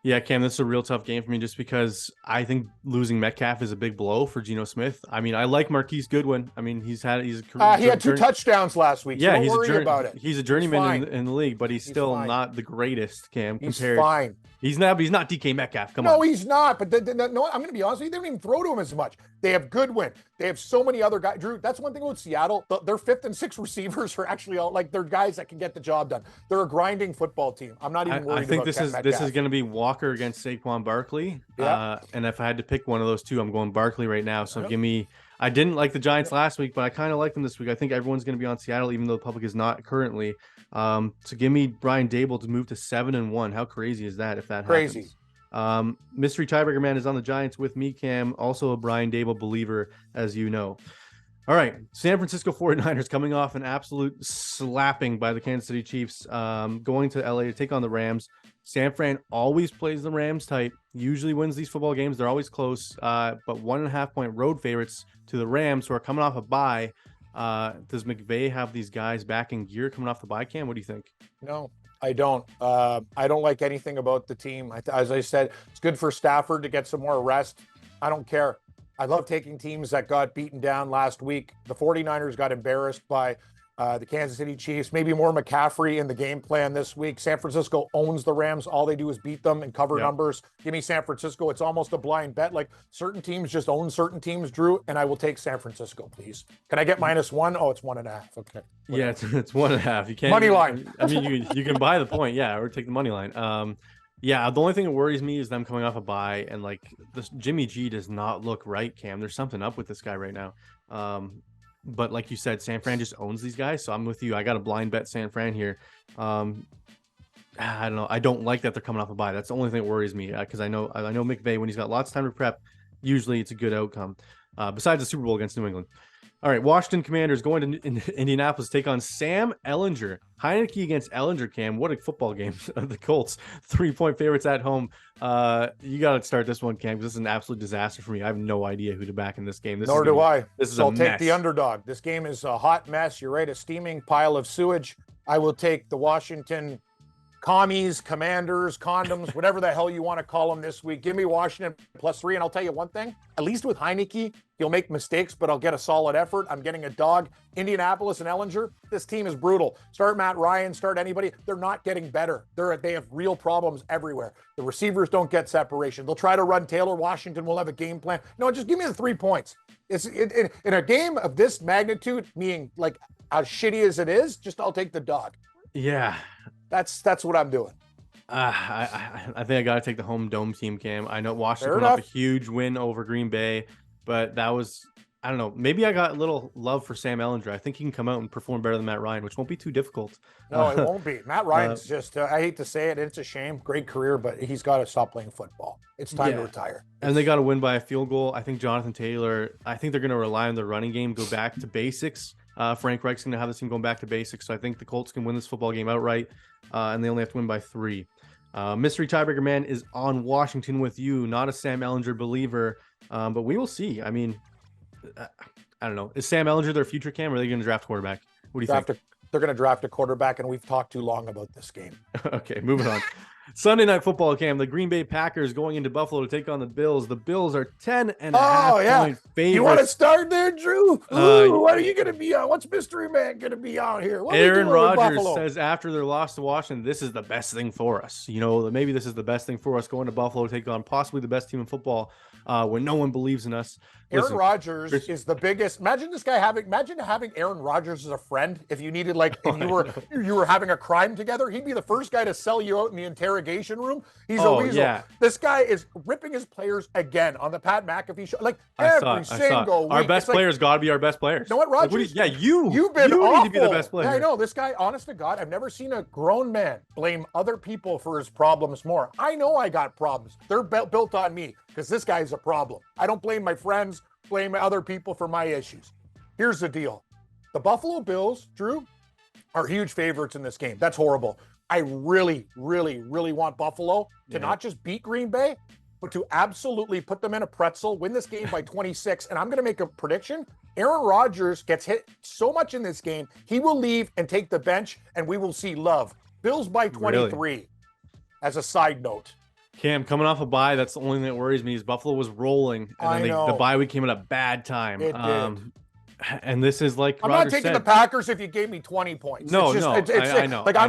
Speaker 1: Yeah, Cam, this is a real tough game for me just because I think losing Metcalf is a big blow for Geno Smith. I mean, I like Marquise Goodwin. I mean, he had 2 touchdowns last week. Yeah,
Speaker 2: so don't worry about it.
Speaker 1: He's a journeyman in the league, but he's still not the greatest, Cam.
Speaker 2: He's fine.
Speaker 1: He's not DK Metcalf. Come on.
Speaker 2: No, he's not. But no, I'm going to be honest with you. They don't even throw to him as much. They have Goodwin. They have so many other guys. Drew, that's one thing about Seattle. Their 5th and 6th receivers are actually all they're guys that can get the job done. They're a grinding football team. I'm not even worried.
Speaker 1: I think this is going to be Walker against Saquon Barkley. Yeah. And if I had to pick one of those two, I'm going Barkley right now. So give me. I didn't like the Giants last week, but I kind of like them this week. I think everyone's going to be on Seattle, even though the public is not currently. So give me Brian Dable to move to 7-1. How crazy is that? If that happens? Mystery tiebreaker man is on the Giants with me, Cam, also a Brian Dable believer, as you know. All right, San Francisco 49ers coming off an absolute slapping by the Kansas City Chiefs, going to LA to take on the Rams. San Fran always plays the Rams tight, usually wins these football games. They're always close, but 1.5-point road favorites to the Rams, who are coming off a bye. Does McVay have these guys back in gear coming off the bye, Cam? What do you think?
Speaker 2: No. I don't like anything about the team. As I said, it's good for Stafford to get some more rest. I don't care. I love taking teams that got beaten down last week. The 49ers got embarrassed by the Kansas City Chiefs. Maybe more McCaffrey in the game plan this week. San Francisco owns the Rams. All they do is beat them and cover numbers. Give me San Francisco. It's almost a blind bet. Like, certain teams just own certain teams, Drew, and I will take San Francisco, please. Can I get -1? Oh, it's 1.5. Okay.
Speaker 1: Yeah, it's 1.5. You can't
Speaker 2: money line.
Speaker 1: I mean, you can buy the point, or take the money line. Yeah, the only thing that worries me is them coming off a bye, and like this Jimmy G does not look right, Cam. There's something up with this guy right now. But like you said, San Fran just owns these guys, so I'm with you. I got a blind bet San Fran here. I don't know. I don't like that they're coming off a bye. That's the only thing that worries me, because I know McVay, when he's got lots of time to prep, usually it's a good outcome. Besides the Super Bowl against New England. All right, Washington Commanders going to Indianapolis take on Sam Ehlinger. Heineke against Ehlinger, Cam. What a football game. The Colts, 3-point favorites at home. You got to start this one, Cam, because this is an absolute disaster for me. I have no idea who to back in this game.
Speaker 2: Nor do I.
Speaker 1: This is
Speaker 2: so
Speaker 1: a
Speaker 2: I'll take
Speaker 1: mess.
Speaker 2: the underdog. This game is a hot mess. You're right, a steaming pile of sewage. I will take the Washington commies, commanders, condoms, whatever the hell you want to call them this week. Give me Washington +3. And I'll tell you one thing, at least with Heineke, he'll make mistakes, but I'll get a solid effort. I'm getting a dog. Indianapolis and Ehlinger, this team is brutal. Start Matt Ryan, start anybody. They're not getting better. They have real problems everywhere. The receivers don't get separation. They'll try to run Taylor. Washington will have a game plan. No, just give me the 3 points. It's in a game of this magnitude, meaning like as shitty as it is, I'll take the dog.
Speaker 1: Yeah.
Speaker 2: That's what I'm doing.
Speaker 1: I think I got to take the home dome team, Cam. I know Washington put up a huge win over Green Bay, but that was, I don't know, maybe I got a little love for Sam Ehlinger. I think he can come out and perform better than Matt Ryan, which won't be too difficult.
Speaker 2: No, it won't be. Matt Ryan's just, I hate to say it, it's a shame. Great career, but he's got to stop playing football. It's time to retire.
Speaker 1: And they got to win by a field goal. I think Jonathan Taylor, I think they're going to rely on the running game, go back to basics. Frank Reich's going to have this team going back to basics. So I think the Colts can win this football game outright, and they only have to win by 3. Mystery tiebreaker man is on Washington with you, not a Sam Ehlinger believer, but we will see. I mean, I don't know. Is Sam Ehlinger their future, Cam, or are they going to draft quarterback? What do you think?
Speaker 2: They're going to draft a quarterback, and we've talked too long about this game.
Speaker 1: Okay, moving on. Sunday Night Football, Cam. The Green Bay Packers going into Buffalo to take on the Bills. The Bills are 10.5-point favorites.
Speaker 2: You want to start there, Drew? What are you going to be on? What's Mystery Man going to be out here?
Speaker 1: Aaron Rodgers says after their loss to Washington, this is the best thing for us. You know, maybe this is the best thing for us going to Buffalo to take on possibly the best team in football when no one believes in us.
Speaker 2: Aaron Rodgers is the biggest. Imagine having Aaron Rodgers as a friend. If you needed, like, if you were having a crime together, he'd be the first guy to sell you out in the interrogation room. He's a weasel. Yeah. This guy is ripping his players again on the Pat McAfee show. Like every single week.
Speaker 1: Our best players got to be our best players.
Speaker 2: You know what, Rodgers?
Speaker 1: You've been awful. Need to be the best player.
Speaker 2: Yeah, I know. This guy, honest to God, I've never seen a grown man blame other people for his problems more. I know I got problems. They're built on me because this guy's a problem. I don't blame my friends, blame other people for my issues. Here's the deal. The Buffalo Bills, Drew, are huge favorites in this game. That's horrible. I really, really, really want Buffalo to not just beat Green Bay, but to absolutely put them in a pretzel, win this game by 26. And I'm going to make a prediction. Aaron Rodgers gets hit so much in this game, he will leave and take the bench, and we will see love. Bills by 23, really? As a side note.
Speaker 1: Cam, coming off a bye, that's the only thing that worries me is Buffalo was rolling, and then the bye week came at a bad time.
Speaker 2: It did.
Speaker 1: And this is like
Speaker 2: I'm
Speaker 1: Rodgers
Speaker 2: not taking
Speaker 1: said,
Speaker 2: the Packers if you gave me 20 points.
Speaker 1: I know.
Speaker 2: Like I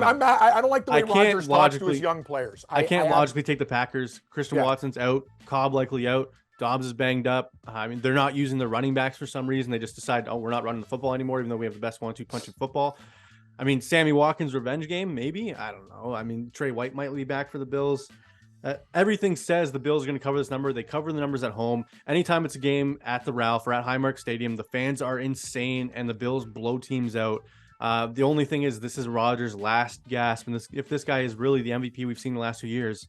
Speaker 2: don't like the way Rodgers talks to his young players.
Speaker 1: I can't logically take the Packers. Christian Watson's out, Cobb likely out, Dobbs is banged up. I mean, they're not using the running backs for some reason. They just decide, we're not running the football anymore, even though we have the best 1-2 punch in football. I mean, Sammy Watkins' revenge game, maybe. I don't know. I mean, Trey White might be back for the Bills. Everything says the Bills are going to cover this number. They cover the numbers at home. Anytime it's a game at the Ralph or at Highmark Stadium, the fans are insane and the Bills blow teams out. The only thing is this is Rodgers' last gasp. And if this guy is really the MVP we've seen the last 2 years,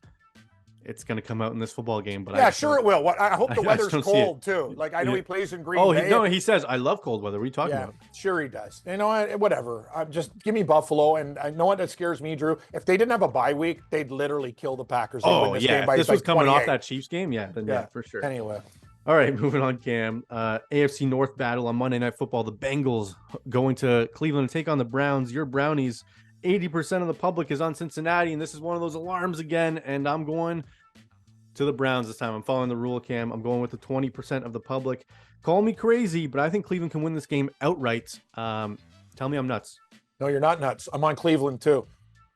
Speaker 1: it's going to come out in this football game. But
Speaker 2: sure it will. I hope the weather's cold too. Like I know he plays in Green Bay.
Speaker 1: He says, I love cold weather. What are you talking about?
Speaker 2: Sure he does. You know what? Whatever. Just give me Buffalo. And I know what that scares me, Drew. If they didn't have a bye week, they'd literally kill the Packers.
Speaker 1: This was coming off that Chiefs game. Yeah, for sure.
Speaker 2: Anyway.
Speaker 1: All right, moving on, Cam. AFC North battle on Monday Night Football. The Bengals going to Cleveland to take on the Browns. Your Brownies, 80% of the public is on Cincinnati, and this is one of those alarms again, and I'm going to the Browns this time. I'm following the rule, Cam. I'm going with the 20% of the public. Call me crazy, but I think Cleveland can win this game outright. Tell me I'm nuts.
Speaker 2: No, you're not nuts. I'm on Cleveland too.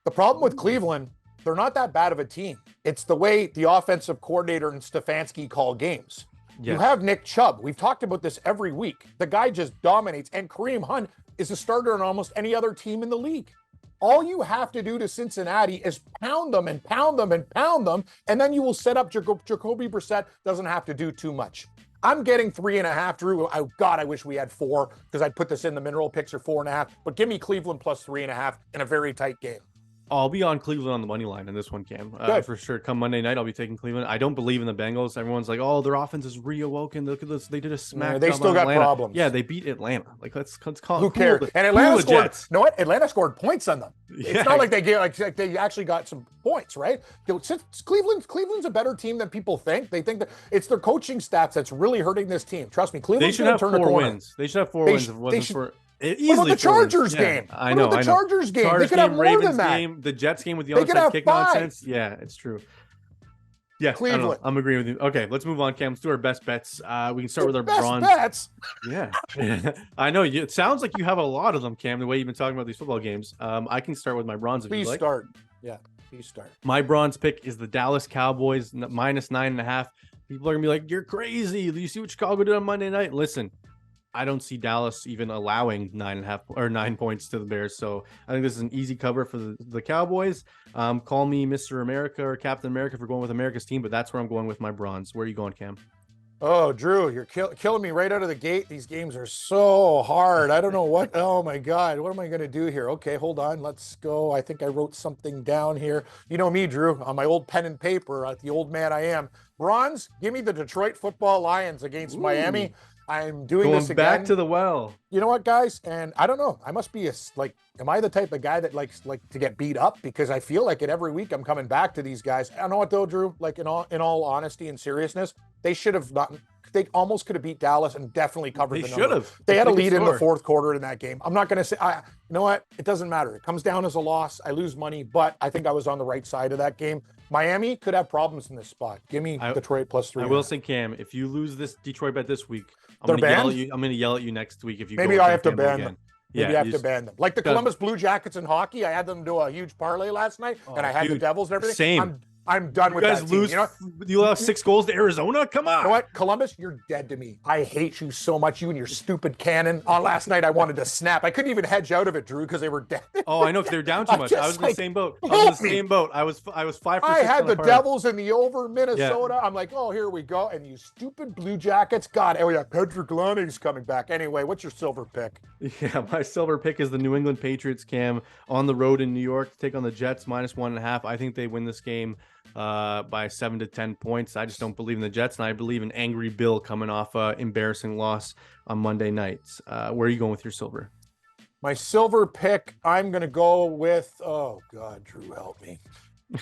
Speaker 2: The problem with Cleveland, they're not that bad of a team. It's the way the offensive coordinator and Stefanski call games. Yes. You have Nick Chubb. We've talked about this every week. The guy just dominates. And Kareem Hunt is a starter on almost any other team in the league. All you have to do to Cincinnati is pound them and pound them and pound them, and then you will set up Jacoby Brissett. Doesn't have to do too much. I'm getting 3.5, Drew. God, I wish we had 4 because I'd put this in the mineral picks or 4.5. But give me Cleveland plus 3.5 in a very tight game.
Speaker 1: I'll be on Cleveland on the money line in this one, Cam. For sure. Come Monday night, I'll be taking Cleveland. I don't believe in the Bengals. Everyone's like, "Oh, their offense is reawoken. Look at this. They did a smack."
Speaker 2: They still got problems.
Speaker 1: Yeah, they beat Atlanta. Like, let's call.
Speaker 2: Who cares? And Atlanta scored. You know what? Atlanta scored points on them. It's not like they gave like they actually got some points, right? Since Cleveland's a better team than people think. They think that it's their coaching staff that's really hurting this team. Trust me, Cleveland should have 4
Speaker 1: wins. They should have 4 wins if it wasn't for.
Speaker 2: What about the Chargers game?
Speaker 1: I know.
Speaker 2: The Chargers game? They could have more
Speaker 1: Ravens
Speaker 2: than that.
Speaker 1: Game, the Jets game with the onside kick nonsense. Yeah, it's true. Yeah,
Speaker 2: Cleveland.
Speaker 1: I'm agreeing with you. Okay, let's move on, Cam. Let's do our best bets. We can start with our bronze
Speaker 2: bets.
Speaker 1: Yeah, I know. It sounds like you have a lot of them, Cam. The way you've been talking about these football games. I can start with my bronze if you like.
Speaker 2: Start. Yeah, please start.
Speaker 1: My bronze pick is the Dallas Cowboys minus 9.5. People are gonna be like, "You're crazy. Do you see what Chicago did on Monday night?" Listen. I don't see Dallas even allowing 9.5 or 9 points to the Bears. So I think this is an easy cover for the Cowboys. Call me Mr. America or Captain America for going with America's team, but that's where I'm going with my bronze. Where are you going, Cam?
Speaker 2: Oh, Drew, you're killing me right out of the gate. These games are so hard. I don't know what. Oh, my God. What am I going to do here? Okay, hold on. Let's go. I think I wrote something down here. You know me, Drew, on my old pen and paper, the old man I am. Bronze, give me the Detroit Football Lions against Miami. I'm doing this again.
Speaker 1: Back to the well.
Speaker 2: You know what, guys? And I don't know. I must be am I the type of guy that likes to get beat up? Because I feel like it every week I'm coming back to these guys. I know what though, Drew, like in all honesty and seriousness, they should have not. They almost could have beat Dallas and definitely covered the number. They should have. They had a lead in the fourth quarter in that game. I'm not going to say, you know what? It doesn't matter. It comes down as a loss. I lose money, but I think I was on the right side of that game. Miami could have problems in this spot. Give me Detroit plus 3.
Speaker 1: I will say, Cam, if you lose this Detroit bet this week, I'm going to yell at you next week if you
Speaker 2: maybe I have to ban them. Maybe I have to ban them. Like the Columbus Blue Jackets in hockey, I had them do a huge parlay last night, and I had the Devils and everything.
Speaker 1: Same.
Speaker 2: I'm done with that team. You know,
Speaker 1: you lost 6 goals to Arizona. Come on.
Speaker 2: You know what, Columbus, you're dead to me. I hate you so much. You and your stupid cannon. Last night I wanted to snap. I couldn't even hedge out of it, Drew, because they were dead.
Speaker 1: Oh, I know, because they were down too much. I was in the same boat. I was 5 for 6.
Speaker 2: I had the Devils in the over Minnesota. Yeah. I'm like, oh, here we go. And you stupid Blue Jackets. God, oh yeah, Patrick Lahney's coming back. Anyway, what's your silver pick?
Speaker 1: Yeah, my silver pick is the New England Patriots, Cam, on the road in New York to take on the Jets minus 1.5. I think they win this game by 7 to 10 points. I just don't believe in the Jets, and I believe in Angry Bill coming off embarrassing loss on Monday nights. Where are you going with your silver?
Speaker 2: My silver pick, I'm going to go with, oh God, Drew, help me.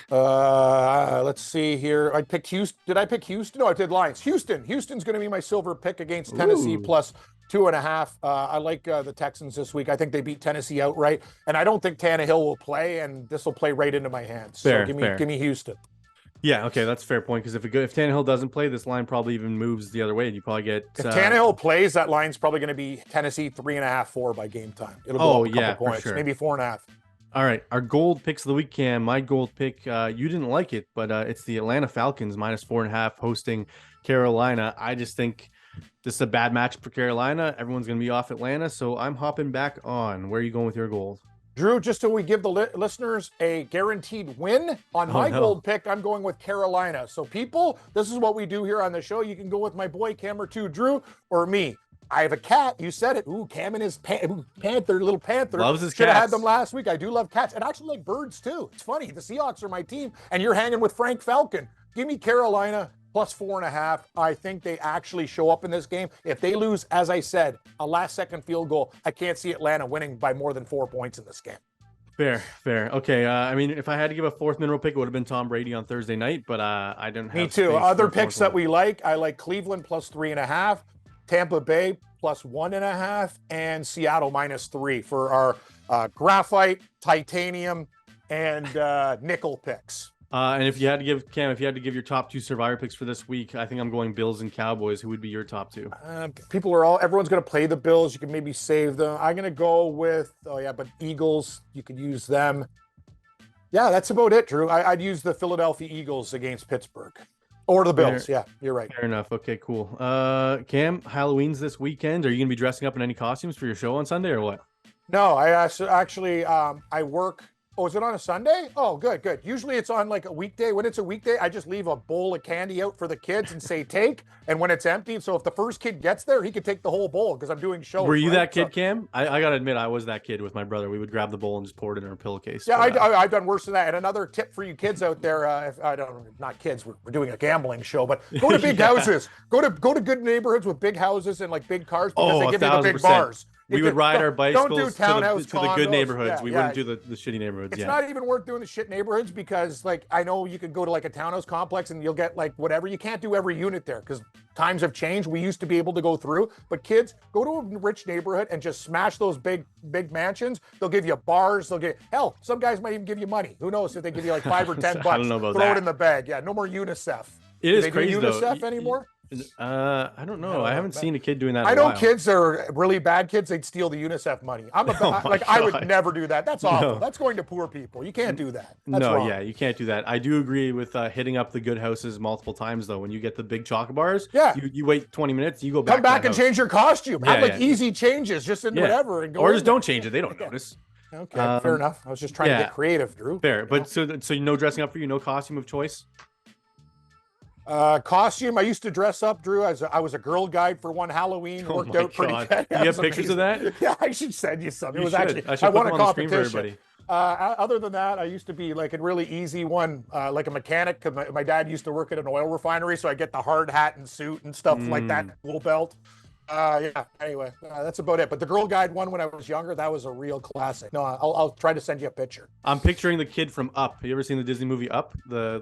Speaker 2: Let's see here. I picked Houston. Did I pick Houston? No, I did Lions. Houston's going to be my silver pick against Tennessee plus 2.5. I like the Texans this week. I think they beat Tennessee outright, and I don't think Tannehill will play, and this will play right into my hands. So give me Houston.
Speaker 1: Yeah, okay, that's a fair point, because if Tannehill doesn't play, this line probably even moves the other way, and you probably get...
Speaker 2: If Tannehill plays, that line's probably going to be Tennessee 3.5, 4 by game time. It'll go up a couple points, sure. Maybe 4.5.
Speaker 1: All right, our gold picks of the week, Cam. My gold pick, you didn't like it, but it's the Atlanta Falcons minus 4.5 hosting Carolina. I just think this is a bad match for Carolina. Everyone's going to be off Atlanta, so I'm hopping back on. Where are you going with your gold?
Speaker 2: Drew, just so we give the listeners a guaranteed win on my gold pick, I'm going with Carolina. So people, this is what we do here on the show. You can go with my boy Cam or two, Drew, or me. I have a cat. You said it. Ooh, Cam and his panther, little panther.
Speaker 1: Loves his cats.
Speaker 2: Should have had them last week. I do love cats. And I actually like birds too. It's funny. The Seahawks are my team, and you're hanging with Frank Falcon. Give me Carolina plus 4.5. I think they actually show up in this game. If they lose, as I said, a last-second field goal, I can't see Atlanta winning by more than 4 points in this game.
Speaker 1: Fair. Okay. I mean, if I had to give a fourth mineral pick, it would have been Tom Brady on Thursday night, but I didn't have.
Speaker 2: Me too. Other picks that we like, I like Cleveland plus 3.5, Tampa Bay plus 1.5, and Seattle minus 3 for our graphite, titanium, and nickel picks.
Speaker 1: And if you had to give, Cam, your top 2 survivor picks for this week, I think I'm going Bills and Cowboys. Who would be your top 2?
Speaker 2: Everyone's going to play the Bills. You can maybe save them. I'm going to go with, but Eagles, you could use them. Yeah, that's about it, Drew. I'd use the Philadelphia Eagles against Pittsburgh. Or the Bills. Yeah, you're right.
Speaker 1: Fair enough. Okay, cool. Cam, Halloween's this weekend. Are you going to be dressing up in any costumes for your show on Sunday or what?
Speaker 2: No, I actually I work Oh, is it on a Sunday? Oh, good, good. Usually it's on like a weekday. When it's a weekday, I just leave a bowl of candy out for the kids and say take. And when it's empty, so if the first kid gets there, he could take the whole bowl because I'm doing shows.
Speaker 1: Were you
Speaker 2: right?
Speaker 1: that kid, Cam? I gotta admit, I was that kid with my brother. We would grab the bowl and just pour it in our pillowcase.
Speaker 2: Yeah, I've done worse than that. And another tip for you kids out there, if I don't, not kids, we're doing a gambling show, but go to big houses. Go to good neighborhoods with big houses and like big cars because they give you the big
Speaker 1: 1000%.
Speaker 2: bars.
Speaker 1: We would ride our bicycles
Speaker 2: don't do townhouse
Speaker 1: to the good
Speaker 2: condos.
Speaker 1: neighborhoods.
Speaker 2: Yeah,
Speaker 1: we wouldn't do the shitty neighborhoods.
Speaker 2: It's not even worth doing the shit neighborhoods because, like, I know you could go to like a townhouse complex and you'll get like whatever. You can't do every unit there because times have changed. We used to be able to go through, but kids, go to a rich neighborhood and just smash those big mansions. They'll give you bars. They'll get hell. Some guys might even give you money. Who knows if they give you like $5 or $10?
Speaker 1: I don't know about
Speaker 2: Throw
Speaker 1: that.
Speaker 2: it in the bag. Yeah, no more UNICEF.
Speaker 1: It is
Speaker 2: do
Speaker 1: crazy
Speaker 2: UNICEF
Speaker 1: though.
Speaker 2: anymore?
Speaker 1: I don't know. I haven't seen a kid doing that.
Speaker 2: I
Speaker 1: in a
Speaker 2: know
Speaker 1: while.
Speaker 2: kids are really bad kids. They'd steal the UNICEF money. I would never do that. That's awful.
Speaker 1: No.
Speaker 2: That's going to poor people. You can't do that. That's
Speaker 1: No,
Speaker 2: wrong.
Speaker 1: yeah, you can't do that. I do agree with hitting up the good houses multiple times though. When you get the big chocolate bars,
Speaker 2: Yeah.
Speaker 1: you wait 20 minutes, you go back.
Speaker 2: Come back
Speaker 1: to
Speaker 2: and
Speaker 1: that house.
Speaker 2: change your costume. Have
Speaker 1: Yeah,
Speaker 2: like
Speaker 1: yeah.
Speaker 2: easy changes, just in
Speaker 1: Yeah.
Speaker 2: whatever, and go.
Speaker 1: Or
Speaker 2: in
Speaker 1: just
Speaker 2: there.
Speaker 1: don't change it. They don't
Speaker 2: Yeah.
Speaker 1: notice.
Speaker 2: Okay, fair enough. I was just trying to
Speaker 1: yeah.
Speaker 2: get creative, Drew.
Speaker 1: Fair, but so no dressing up for you, no costume of choice.
Speaker 2: Costume. I used to dress up, Drew. I was a girl guide for one Halloween.
Speaker 1: Oh
Speaker 2: Worked
Speaker 1: my
Speaker 2: out pretty
Speaker 1: God.
Speaker 2: good.
Speaker 1: Do you have pictures of that?
Speaker 2: Yeah, I should send you some. It
Speaker 1: You
Speaker 2: was
Speaker 1: should.
Speaker 2: actually
Speaker 1: I should
Speaker 2: I
Speaker 1: put
Speaker 2: won
Speaker 1: them
Speaker 2: a
Speaker 1: on the screen for
Speaker 2: competition.
Speaker 1: everybody.
Speaker 2: Other than that, I used to be like a really easy one, like a mechanic. Cause my dad used to work at an oil refinery, so I get the hard hat and suit and stuff like that, little belt. Yeah. Anyway, that's about it. But the girl guide one when I was younger, that was a real classic. No, I'll try to send you a picture.
Speaker 1: I'm picturing the kid from Up. Have you ever seen the Disney movie Up? The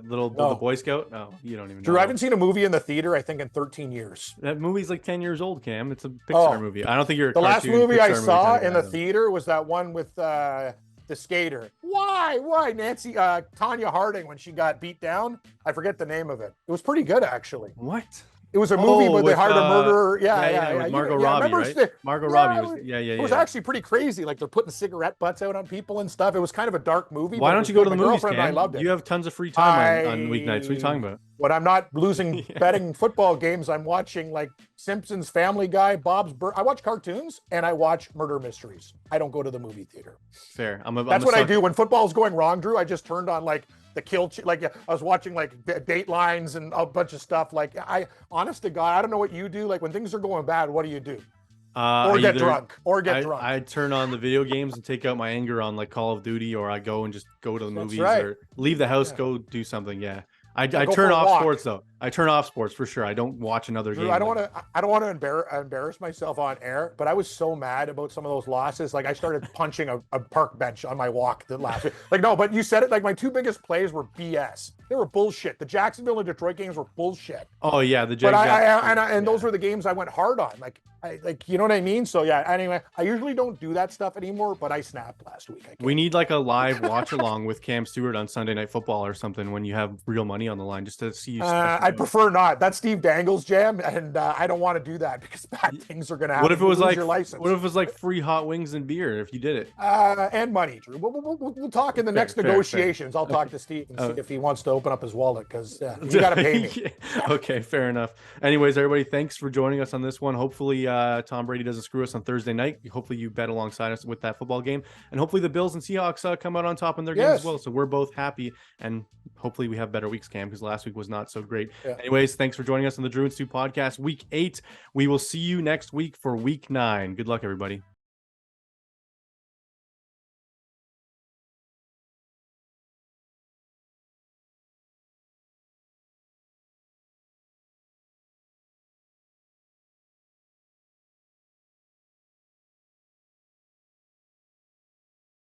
Speaker 1: Boy Scout? No, you don't even know.
Speaker 2: Drew, I haven't seen a movie in the theater, I think, in 13 years.
Speaker 1: That movie's like 10 years old, Cam. It's a Pixar movie. I don't think you're a
Speaker 2: The last
Speaker 1: cartoon
Speaker 2: movie I
Speaker 1: Pixar
Speaker 2: saw
Speaker 1: movie
Speaker 2: in the
Speaker 1: kind of guy,
Speaker 2: theater was that one with the skater. Why? Nancy, Tanya Harding, when she got beat down. I forget the name of it. It was pretty good, actually.
Speaker 1: though. What?
Speaker 2: It was a movie where they
Speaker 1: with,
Speaker 2: hired a murderer. Yeah.
Speaker 1: With
Speaker 2: You-
Speaker 1: Margot
Speaker 2: yeah,
Speaker 1: Robbie,
Speaker 2: remember
Speaker 1: right?
Speaker 2: the-
Speaker 1: Margot
Speaker 2: yeah,
Speaker 1: Robbie was. Yeah.
Speaker 2: It was actually pretty crazy. Like they're putting cigarette butts out on people and stuff. It was kind of a dark movie.
Speaker 1: Why
Speaker 2: but it
Speaker 1: don't
Speaker 2: was
Speaker 1: you go to
Speaker 2: good.
Speaker 1: the
Speaker 2: My
Speaker 1: movies,
Speaker 2: girlfriend and I
Speaker 1: Cam?
Speaker 2: loved it.
Speaker 1: You have tons of free time on weeknights. What are you talking about?
Speaker 2: When I'm not losing betting football games, I'm watching like Simpsons, Family Guy, Bob's Burgers. I watch cartoons and I watch murder mysteries. I don't go to the movie theater.
Speaker 1: Fair.
Speaker 2: That's what I do when football's going wrong, Drew. I just turned on like the like I was watching like Datelines and a bunch of stuff. Like honest to God, I don't know what you do. Like when things are going bad, what do you do? Or get drunk.
Speaker 1: I turn on the video games and take out my anger on like Call of Duty, or I go and just go to the movies
Speaker 2: right.
Speaker 1: or leave the house,
Speaker 2: Yeah.
Speaker 1: go do something. Yeah. I
Speaker 2: go
Speaker 1: turn
Speaker 2: for a
Speaker 1: off
Speaker 2: walk.
Speaker 1: sports though. I turn off sports for sure. I don't watch another
Speaker 2: Drew,
Speaker 1: game.
Speaker 2: I don't want to embarrass myself on air, but I was so mad about some of those losses. Like I started punching a park bench on my walk the last week. Like no, but you said it. Like my two biggest plays were BS. They were bullshit. The Jacksonville and Detroit games were bullshit.
Speaker 1: Oh yeah, the
Speaker 2: But
Speaker 1: Jags.
Speaker 2: those were the games I went hard on. Like you know what I mean? So yeah. Anyway, I usually don't do that stuff anymore, but I snapped last week.
Speaker 1: We need like a live watch along with Cam Stewart on Sunday Night Football or something when you have real money on the line, just to see you.
Speaker 2: I'd prefer not. That's Steve Dangle's jam, and I don't want to do that because bad things are going to happen.
Speaker 1: What if it was
Speaker 2: You lose
Speaker 1: like?
Speaker 2: your license?
Speaker 1: What if it was like free hot wings and beer if you did it?
Speaker 2: And money, Drew. We'll talk in the next
Speaker 1: fair.
Speaker 2: negotiations. I'll talk to Steve and see if he wants to open up his wallet because you got to pay me.
Speaker 1: Yeah. Okay, fair enough. Anyways, everybody, thanks for joining us on this one. Hopefully, Tom Brady doesn't screw us on Thursday night. Hopefully, you bet alongside us with that football game, and hopefully, the Bills and Seahawks come out on top in their game as well. So we're both happy, and hopefully, we have better weeks, Cam, because last week was not so great.
Speaker 2: Yeah.
Speaker 1: Anyways, thanks for joining us on the Drew and Stu podcast, Week 8. We will see you next week for Week 9. Good luck, everybody.